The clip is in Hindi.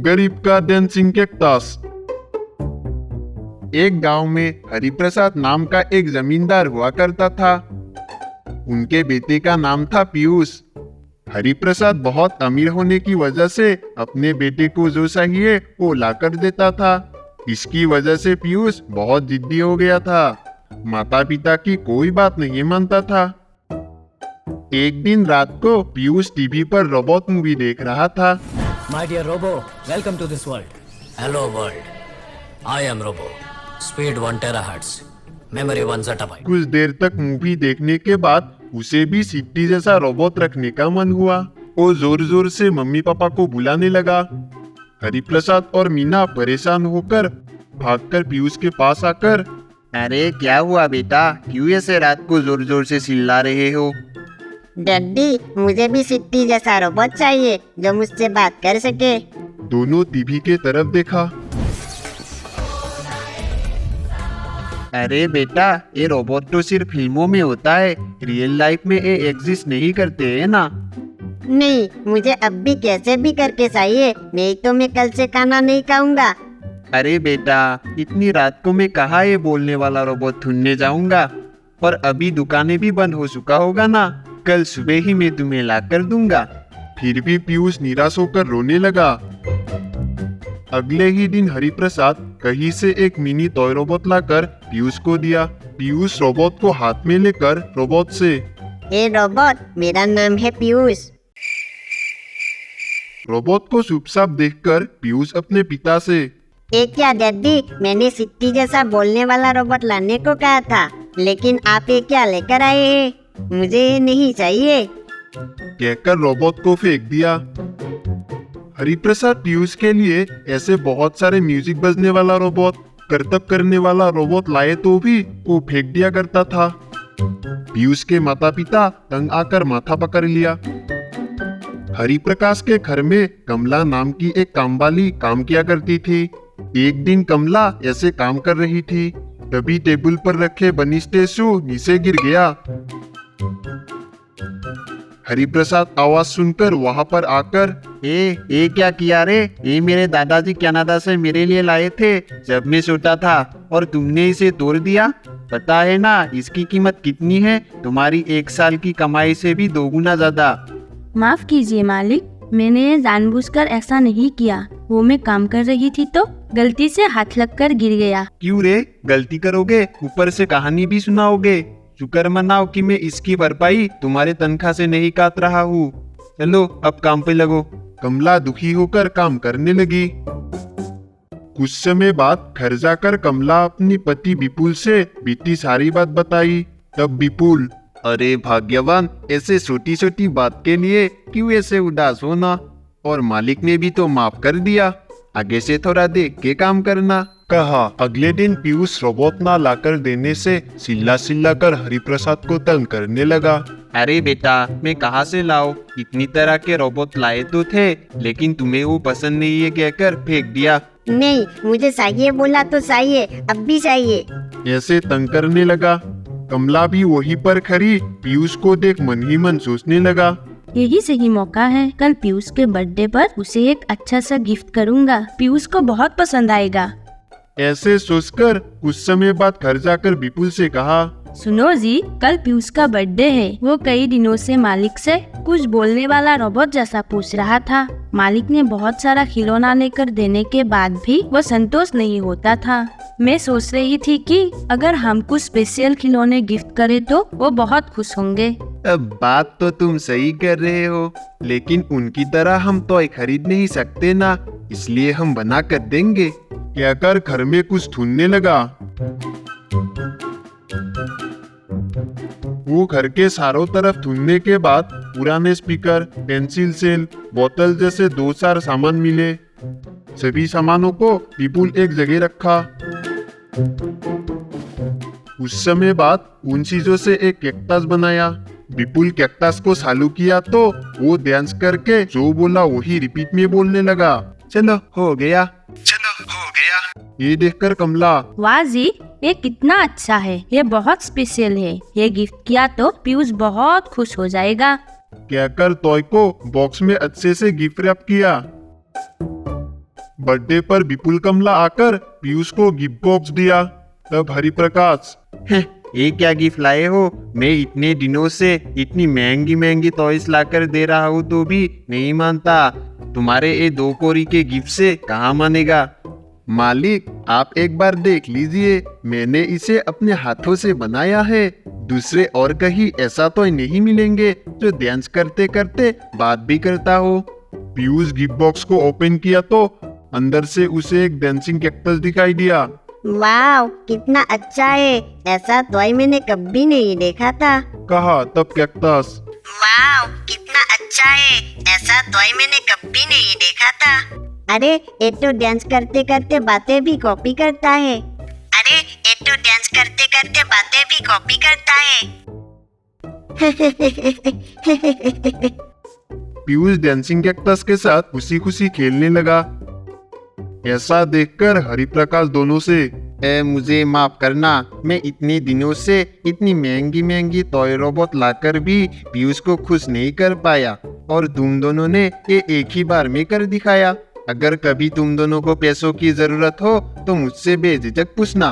गरीब का डांसिंग कैक्टस। एक गांव में हरिप्रसाद नाम का एक जमींदार हुआ करता था। उनके बेटे का नाम था पीयूष। हरिप्रसाद बहुत अमीर होने की वजह से अपने बेटे को जो चाहिए वो लाकर देता था। इसकी वजह से पीयूष बहुत जिद्दी हो गया था। माता पिता की कोई बात नहीं मानता था। एक दिन रात को पीयूष टीवी पर रोबोट मूवी देख रहा था। My dear Robo, welcome to this world. Hello world. I am Robo. Speed 1 terahertz. Memory 1 zettabyte. कुछ देर तक मूवी देखने के बाद उसे भी सिट्टी जैसा रोबोट रखने का मन हुआ। वो जोर जोर से मम्मी पापा को बुलाने लगा। हरिप्रसाद और मीना परेशान होकर भागकर पीयूष के पास आकर, अरे क्या हुआ बेटा, क्यों ऐसे रात को जोर जोर से चिल्ला रहे हो? डैडी, मुझे भी सिट्टी जैसा रोबोट चाहिए जो मुझसे बात कर सके। दोनों टीवी के तरफ देखा। अरे बेटा, ये रोबोट तो सिर्फ फिल्मों में होता है, रियल लाइफ में ये एग्जिस्ट नहीं करते है ना। नहीं, मुझे अब भी कैसे भी करके चाहिए, नहीं तो मैं कल से खाना नहीं खाऊंगा। अरे बेटा, इतनी रात को मैं कहाँ ये बोलने वाला रोबोट ढूंढने जाऊंगा, और अभी दुकानें भी बंद हो चुका होगा ना। कल सुबह ही मैं तुम्हें ला कर दूंगा। फिर भी पीयूष निराश होकर रोने लगा। अगले ही दिन हरिप्रसाद कहीं से एक मिनी टॉय रोबोट लाकर पीयूष को दिया। पीयूष रोबोट को हाथ में लेकर रोबोट से, ए रोबोट, मेरा नाम है पीयूष। रोबोट को चुपचाप देखकर पीयूष अपने पिता से, ये क्या डैडी, मैंने सिट्टी जैसा बोलने वाला रोबोट लाने को कहा था, लेकिन आप ये क्या लेकर आए हैं? मुझे ये नहीं चाहिए। कहकर रोबोट को फेंक दिया। हरिप्रसाद पीयूष के लिए ऐसे बहुत सारे म्यूजिक बजने वाला रोबोट, करतब करने वाला रोबोट लाए तो भी वो फेंक दिया करता था। पीयूष के माता पिता तंग आकर माथा पकड़ लिया। हरिप्रकाश के घर में कमला नाम की एक कामवाली काम किया करती थी। एक दिन कमला ऐसे काम कर रही थी, तभी टेबल पर रखे बनी स्टेचू नीचे गिर गया। हरिप्रसाद आवाज सुनकर वहां पर आकर, ये क्या किया रे? ये मेरे दादाजी कनाडा से मेरे लिए लाए थे जब मैं छोटा था, और तुमने इसे तोड़ दिया। पता है ना इसकी कीमत कितनी है? तुम्हारी 1 साल की कमाई से भी 2 गुना ज्यादा। माफ कीजिए मालिक, मैंने ये जानबूझकर ऐसा नहीं किया। वो मैं काम कर रही थी तो गलती से हाथ लगकर गिर गया। क्यों रे, गलती करोगे ऊपर से कहानी भी सुनाओगे? शुक्र मनाओ कि मैं इसकी भरपाई तुम्हारे तनख्वाह से नहीं काट रहा हूँ। चलो अब काम पे लगो। कमला दुखी होकर काम करने लगी। कुछ समय बाद घर जाकर कमला अपनी पति विपुल से बीती सारी बात बताई। तब विपुल, अरे भाग्यवान, ऐसे छोटी छोटी बात के लिए क्यों ऐसे उदास होना? और मालिक ने भी तो माफ कर दिया, आगे से थोड़ा देख के काम करना, कहा। अगले दिन पीयूष रोबोट ना लाकर देने से चिल्ला कर हरिप्रसाद को तंग करने लगा। अरे बेटा, मैं कहाँ से लाऊं? इतनी तरह के रोबोट लाए तो थे, लेकिन तुम्हें वो पसंद नहीं है कहकर फेंक दिया। नहीं, मुझे चाहिए बोला तो चाहिए, अब भी चाहिए। ऐसे तंग करने लगा। कमला भी वहीं पर खड़ी पीयूष को देख मन ही मन सोचने लगा, यही सही मौका है, कल पीयूष के बर्थडे पर उसे एक अच्छा सा गिफ्ट करूंगा। पीयूष को बहुत पसंद आएगा। ऐसे सोचकर कुछ समय बाद घर जाकर विपुल से कहा, सुनो जी, कल पीयूष का बर्थडे है। वो कई दिनों से मालिक से कुछ बोलने वाला रोबोट जैसा पूछ रहा था। मालिक ने बहुत सारा खिलौना लेकर देने के बाद भी वो संतोष नहीं होता था। मैं सोच रही थी कि अगर हम कुछ स्पेशल खिलौने गिफ्ट करें तो वो बहुत खुश होंगे। अब बात तो तुम सही कर रहे हो, लेकिन उनकी तरह हम टॉय खरीद नहीं सकते ना, इसलिए हम बना कर देंगे। कहकर घर में कुछ ढूंढने लगा। वो घर के चारों तरफ ढूंढने के बाद पुराने स्पीकर, पेंसिल सेल, बोतल जैसे 2-4 सामान मिले। सभी सामानों को विपुल एक जगह रखा। कुछ समय बाद उन चीजों से एक कैक्टस बनाया। विपुल कैक्टस को चालू किया तो वो डांस करके जो बोला वही रिपीट में बोलने लगा, चलो हो गया, चलो हो गया। ये देखकर कमला, वाह जी, ये कितना अच्छा है, ये बहुत स्पेशल है। ये गिफ्ट किया तो पीयूष बहुत खुश हो जाएगा। कहकर टॉय को बॉक्स में अच्छे से गिफ्ट रैप किया। बर्थडे पर विपुल कमला आकर पीयूष को गिफ्ट बॉक्स दिया। तब हरिप्रकाश, ये क्या गिफ्ट लाए हो? मैं इतने दिनों से इतनी महंगी महंगी टॉयज लाकर दे रहा हूँ तो भी नहीं मानता। तुम्हारे ये 2 कोरी के गिफ्ट से कहाँ मानेगा? मालिक आप एक बार देख लीजिए, मैंने इसे अपने हाथों से बनाया है। दूसरे और कहीं ऐसा तो नहीं मिलेंगे जो डांस करते करते बात भी करता हो। पीयूष गिफ्ट बॉक्स को ओपन किया तो अंदर से उसे एक डांसिंग कैक्टस दिखाई दिया। वाव, कितना अच्छा है। ऐसा टॉय मैंने कभी नहीं देखा था। कहा तब कैक्टस, वाव, कितना अच्छा है। ऐसा टॉय मैंने कभी नहीं देखा था। अरे ये तो डांस करते करते बातें भी कॉपी करता है। अरे ये तो डांस करते करते बातें भी कॉपी करता है। पीयूष डांसिंग कैक्टस के साथ खुशी खुशी खेलने लगा। ऐसा देखकर हरिप्रकाश दोनों से, मुझे माफ करना, मैं इतने दिनों से इतनी महंगी महंगी टॉय रोबोट लाकर भी पीयूष को खुश नहीं कर पाया और तुम दोनों ने ये एक ही बार में कर दिखाया। अगर कभी तुम दोनों को पैसों की जरूरत हो तो मुझसे बेझिझक पूछना।